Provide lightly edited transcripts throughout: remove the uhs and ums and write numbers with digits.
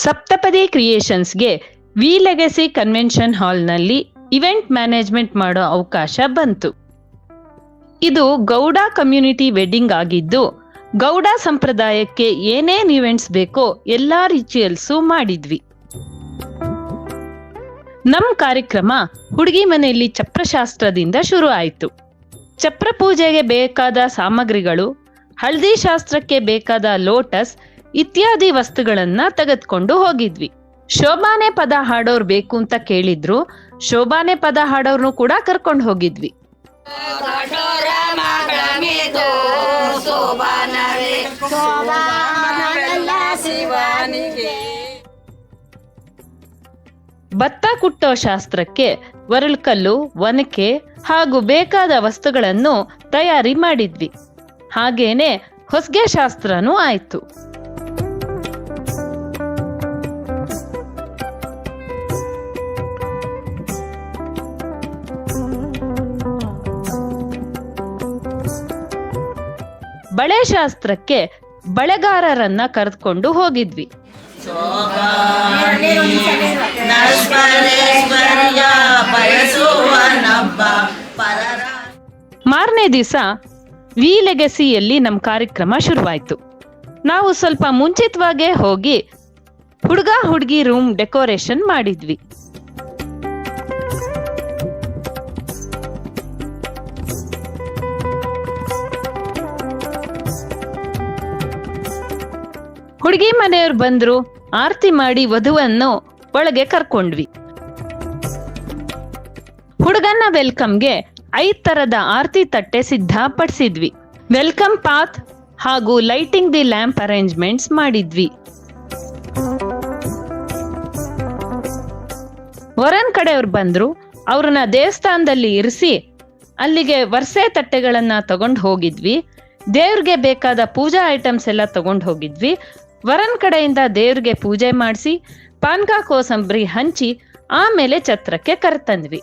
ಸಪ್ತಪದಿ ಕ್ರಿಯೇಷನ್ಸ್ಗೆ V legacy convention ಹಾಲ್ನಲ್ಲಿ event management ಮಾಡೋ ಅವಕಾಶ ಬಂತು. ಇದು ಗೌಡ ಕಮ್ಯುನಿಟಿ ವೆಡ್ಡಿಂಗ್ ಆಗಿದ್ದು, ಗೌಡ ಸಂಪ್ರದಾಯಕ್ಕೆ ಏನೇನ್ ಇವೆಂಟ್ಸ್ ಬೇಕೋ ಎಲ್ಲಾ ರಿಚುಯಲ್ಸು ಮಾಡಿದ್ವಿ. ನಮ್ ಕಾರ್ಯಕ್ರಮ ಹುಡುಗಿ ಮನೆಯಲ್ಲಿ ಚಪ್ರಶಾಸ್ತ್ರದಿಂದ ಶುರು ಆಯಿತು. ಚಪ್ರ ಪೂಜೆಗೆ ಬೇಕಾದ ಸಾಮಗ್ರಿಗಳು, ಹಳದಿ ಶಾಸ್ತ್ರಕ್ಕೆ ಬೇಕಾದ ಲೋಟಸ್ ಇತ್ಯಾದಿ ವಸ್ತುಗಳನ್ನ ತೆಗೆದುಕೊಂಡು ಹೋಗಿದ್ವಿ. ಶೋಭಾನೆ ಪದ ಹಾಡೋರ್ ಬೇಕು ಅಂತ ಕೇಳಿದ್ರು. ಶೋಭಾನೆ ಪದ ಹಾಡೋರ್ನು ಕೂಡ ಕರ್ಕೊಂಡು ಹೋಗಿದ್ವಿ. ಭತ್ತ ಕುಟ್ಟೋ ಶಾಸ್ತ್ರಕ್ಕೆ ಒರಳ್ಕಲ್ಲು, ಒನಕೆ ಹಾಗೂ ಬೇಕಾದ ವಸ್ತುಗಳನ್ನು ತಯಾರಿ ಮಾಡಿದ್ವಿ. ಹಾಗೇನೆ ಹೊಸ್ಗೆ ಶಾಸ್ತ್ರನೂ ಆಯ್ತು. ಬಳೆ ಶಾಸ್ತ್ರಕ್ಕೆ ಬಳೆಗಾರರನ್ನ ಕರೆದುಕೊಂಡು ಹೋಗಿದ್ವಿ. ಮಾರನೇ ದಿವಸ ವಿ ಲೆಗಸಿಯಲ್ಲಿ ನಮ್ಮ ಕಾರ್ಯಕ್ರಮ ಶುರುವಾಯ್ತು. ನಾವು ಸ್ವಲ್ಪ ಮುಂಚಿತವಾಗೇ ಹೋಗಿ ಹುಡುಗ ಹುಡುಗಿ ರೂಮ್ ಡೆಕೋರೇಷನ್ ಮಾಡಿದ್ವಿ. ಹುಡುಗಿ ಮನೆಯವ್ರು ಬಂದ್ರು. ಆರತಿ ಮಾಡಿ ವಧುವನ್ನು ಒಳಗೆ ಕರ್ಕೊಂಡ್ವಿ. ಹುಡುಗನ ವೆಲ್ಕಮ್ಗೆ 5 ತರದ ಆರತಿ ತಟ್ಟೆ ಸಿದ್ಧಪಡಿಸಿದ್ವಿ. ವೆಲ್ಕಮ್ ಪಾತ್ ಹಾಗೂ ಲೈಟಿಂಗ್ ದಿ ಲ್ಯಾಂಪ್ ಅರೇಂಜ್ಮೆಂಟ್ಸ್ ಮಾಡಿದ್ವಿ. ವರನ್ ಕಡೆಯವ್ರು ಬಂದ್ರು. ಅವ್ರನ್ನ ದೇವಸ್ಥಾನದಲ್ಲಿ ಇರಿಸಿ ಅಲ್ಲಿಗೆ ವರ್ಸೆ ತಟ್ಟೆಗಳನ್ನ ತಗೊಂಡು ಹೋಗಿದ್ವಿ. ದೇವ್ರಿಗೆ ಬೇಕಾದ ಪೂಜಾ ಐಟಮ್ಸ್ ಎಲ್ಲ ತಗೊಂಡು ಹೋಗಿದ್ವಿ. ವರನ್ ಕಡೆಯಿಂದ ದೇವ್ರಿಗೆ ಪೂಜೆ ಮಾಡಿಸಿ ಪಾನ್ಕ ಕೋಸಂಬರಿ ಹಂಚಿ ಆಮೇಲೆ ಛತ್ರಕ್ಕೆ ಕರೆತಂದ್ವಿ.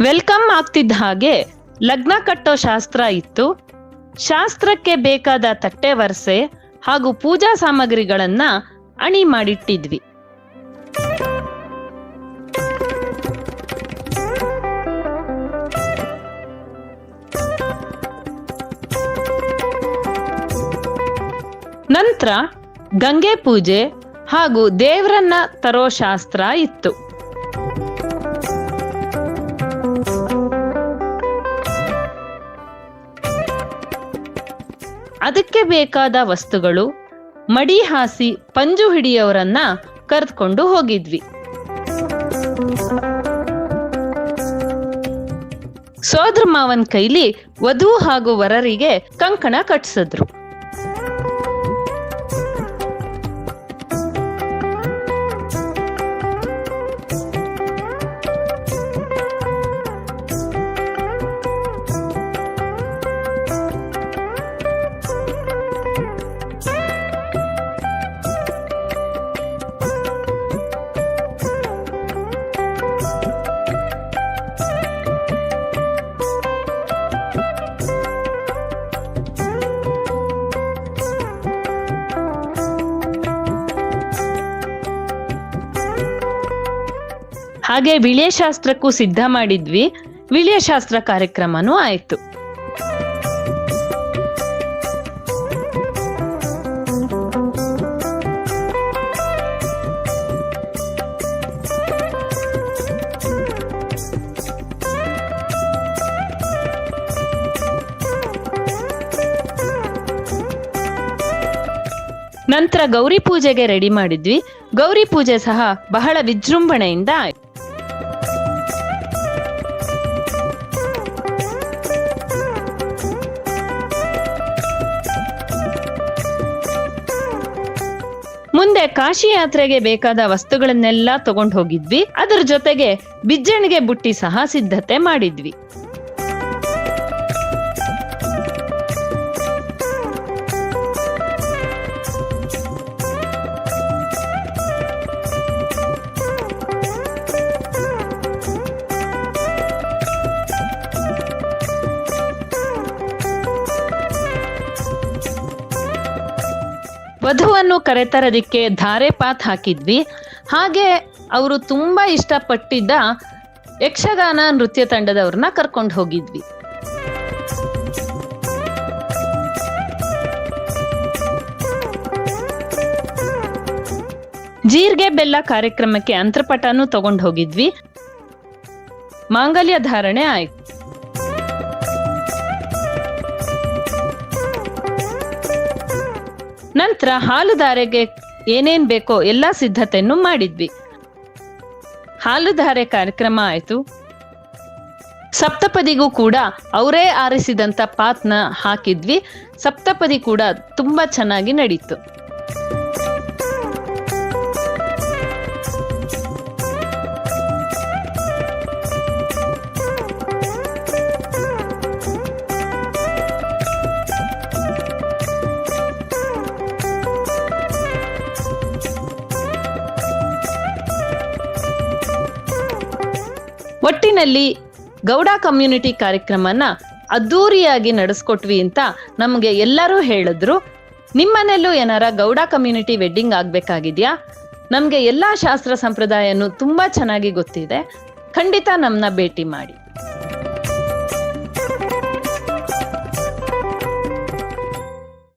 ವೆಲ್ಕಮ್ ಆಗ್ತಿದ್ದ ಹಾಗೆ ಲಗ್ನ ಕಟ್ಟೋ ಶಾಸ್ತ್ರ ಇತ್ತು. ಶಾಸ್ತ್ರಕ್ಕೆ ಬೇಕಾದ ತಟ್ಟೆ ವರ್ಸೆ ಹಾಗೂ ಪೂಜಾ ಸಾಮಗ್ರಿಗಳನ್ನ ಅಣಿ ಮಾಡಿಟ್ಟಿದ್ವಿ. ನಂತರ ಗಂಗೆ ಪೂಜೆ ಹಾಗೂ ದೇವರನ್ನ ತರೋ ಶಾಸ್ತ್ರ ಇತ್ತು. ಅದಕ್ಕೆ ಬೇಕಾದ ವಸ್ತುಗಳು, ಮಡಿ ಹಾಸಿ ಪಂಜು ಹಿಡಿಯವರನ್ನ ಕರೆದುಕೊಂಡು ಹೋಗಿದ್ವಿ. ಸೋದ್ರ ಮಾವನ್ ಕೈಲಿ ವಧು ಹಾಗೂ ವರರಿಗೆ ಕಂಕಣ ಕಟ್ಟಿಸಿದ್ರು. ಹಾಗೆ ವಿಳ್ಯ ಶಾಸ್ತ್ರಕ್ಕೂ ಸಿದ್ಧ ಮಾಡಿದ್ವಿ. ವಿಳ್ಯ ಶಾಸ್ತ್ರ ಕಾರ್ಯಕ್ರಮನೂ ಆಯ್ತು. ನಂತರ ಗೌರಿ ಪೂಜೆಗೆ ರೆಡಿ ಮಾಡಿದ್ವಿ. ಗೌರಿ ಪೂಜೆ ಸಹ ಬಹಳ ವಿಜೃಂಭಣೆಯಿಂದ ಆಯ್ತು. ಮುಂದೆ ಕಾಶಿ ಯಾತ್ರೆಗೆ ಬೇಕಾದ ವಸ್ತುಗಳನ್ನೆಲ್ಲ ತಗೊಂಡು ಹೋಗಿದ್ವಿ. ಅದರ ಜೊತೆಗೆ ಬಿಜ್ಜಣಿಗೆ ಬುಟ್ಟಿ ಸಹ ಸಿದ್ಧತೆ ಮಾಡಿದ್ವಿ. ವಧುವನ್ನು ಕರೆತರೋದಿಕ್ಕೆ ಧಾರೆ ಪಾತ್ ಹಾಕಿದ್ವಿ. ಹಾಗೆ ಅವರು ತುಂಬಾ ಇಷ್ಟಪಟ್ಟಿದ್ದ ಯಕ್ಷಗಾನ ನೃತ್ಯ ತಂಡದವ್ರನ್ನ ಕರ್ಕೊಂಡು ಹೋಗಿದ್ವಿ. ಜೀರಿಗೆ ಬೆಲ್ಲ ಕಾರ್ಯಕ್ರಮಕ್ಕೆ ಅಂತರ್ಪಟನೂ ತಗೊಂಡು ಹೋಗಿದ್ವಿ. ಮಾಂಗಲ್ಯ ಧಾರಣೆ ಆಯ್ತು. ನಂತರ ಹಾಲು ಧಾರೆಗೆ ಏನೇನ್ ಬೇಕೋ ಎಲ್ಲಾ ಸಿದ್ಧತೆಯನ್ನು ಮಾಡಿದ್ವಿ. ಹಾಲು ಧಾರೆ ಕಾರ್ಯಕ್ರಮ ಆಯ್ತು. ಸಪ್ತಪದಿಗೂ ಕೂಡ ಅವರೇ ಆರಿಸಿದಂತ ಪಾತ್ನ ಹಾಕಿದ್ವಿ. ಸಪ್ತಪದಿ ಕೂಡ ತುಂಬಾ ಚೆನ್ನಾಗಿ ನಡೀತು. ಒಟ್ಟಿನಲ್ಲಿ ಗೌಡ ಕಮ್ಯುನಿಟಿ ಕಾರ್ಯಕ್ರಮನ ಅದ್ದೂರಿಯಾಗಿ ನಡೆಸ್ಕೊಟ್ವಿ ಅಂತ ನಮಗೆ ಎಲ್ಲರೂ ಹೇಳಿದ್ರು. ನಿಮ್ಮನೆಲ್ಲೂ ಏನಾರ ಗೌಡ ಕಮ್ಯುನಿಟಿ ವೆಡ್ಡಿಂಗ್ ಆಗ್ಬೇಕಾಗಿದ್ಯಾ? ನಮ್ಗೆ ಎಲ್ಲಾ ಶಾಸ್ತ್ರ ಸಂಪ್ರದಾಯನೂ ತುಂಬಾ ಚೆನ್ನಾಗಿ ಗೊತ್ತಿದೆ. ಖಂಡಿತ ನಮ್ಮನ್ನ ಭೇಟಿ ಮಾಡಿ.